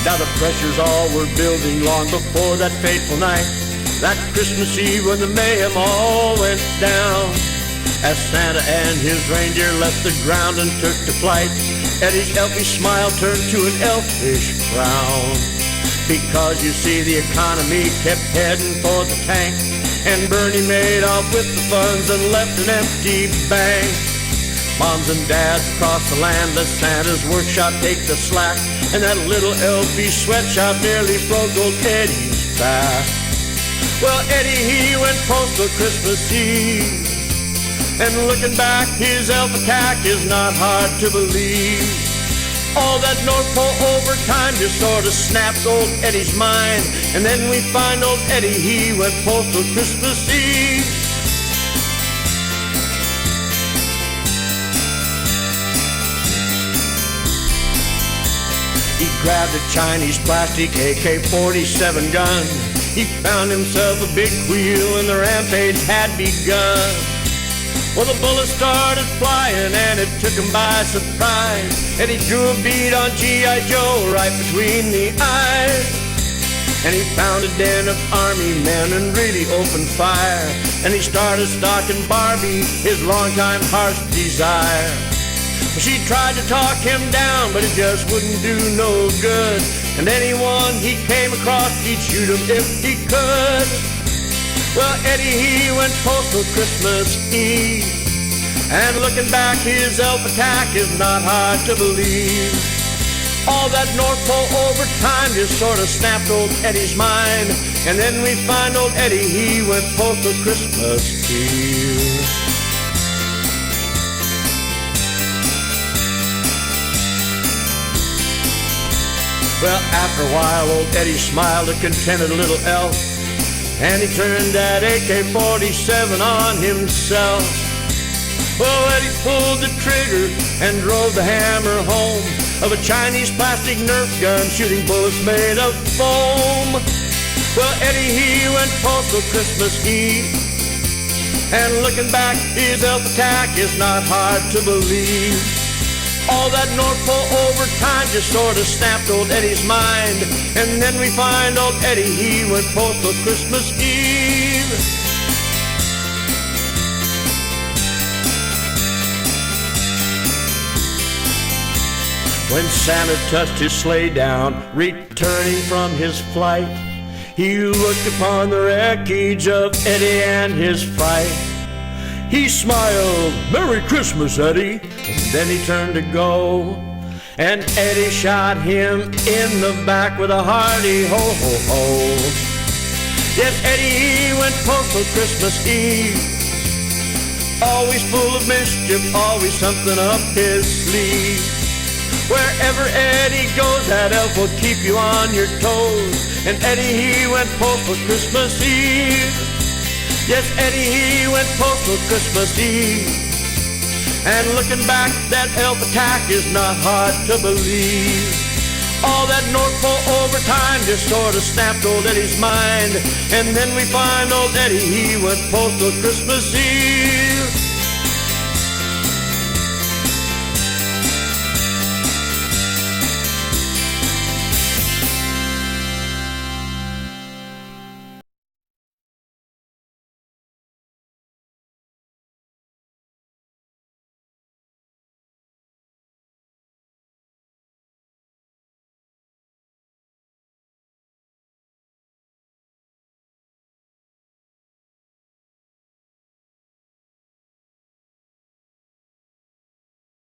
Now the pressures all were building long before that fateful night, that Christmas Eve when the mayhem all went down. As Santa and his reindeer left the ground and took to flight, Eddie's elfish smile turned to an elfish frown. Because you see the economy kept heading for the tank, and Bernie made off with the funds and left an empty bank. Moms and dads across the land let Santa's workshop take the slack, and that little elfish sweatshop nearly broke old Eddie's back. Well, Eddie, he went postal Christmas Eve, and looking back, his elf attack is not hard to believe. All that North Pole overtime just sort of snapped old Eddie's mind, and then we find old Eddie, he went postal Christmas Eve. He grabbed a Chinese plastic AK-47 gun. He found himself a big wheel and the rampage had begun. Well, the bullets started flying and it took him by surprise, and he drew a bead on G.I. Joe right between the eyes. And he found a den of army men and really opened fire, and he started stalking Barbie, his longtime heart's desire. She tried to talk him down, but it just wouldn't do no good, and anyone he came across, he'd shoot him if he could. Well, Eddie, he went postal Christmas Eve, and looking back, his elf attack is not hard to believe. All that North Pole overtime just sort of snapped old Eddie's mind, and then we find old Eddie, he went postal Christmas Eve. Well, after a while, old Eddie smiled a contented little elf, and he turned that AK-47 on himself. Well, Eddie pulled the trigger and drove the hammer home of a Chinese plastic Nerf gun shooting bullets made of foam. Well, Eddie, he went postal Christmas Eve, and looking back, his elf attack is not hard to believe. All that North Pole overtime just sort of snapped old Eddie's mind, and then we find old Eddie, he went postal Christmas Eve. When Santa touched his sleigh down, returning from his flight, he looked upon the wreckage of Eddie and his fright. He smiled, "Merry Christmas, Eddie," and then he turned to go, and Eddie shot him in the back with a hearty ho ho ho. Yes, Eddie, he went postal Christmas Eve, always full of mischief, always something up his sleeve. Wherever Eddie goes, that elf will keep you on your toes, and Eddie, he went postal Christmas Eve. Yes, Eddie, he went postal Christmas Eve, and looking back, that elf attack is not hard to believe. All that North Pole overtime just sort of snapped old Eddie's mind, and then we find old Eddie, he went postal Christmas Eve.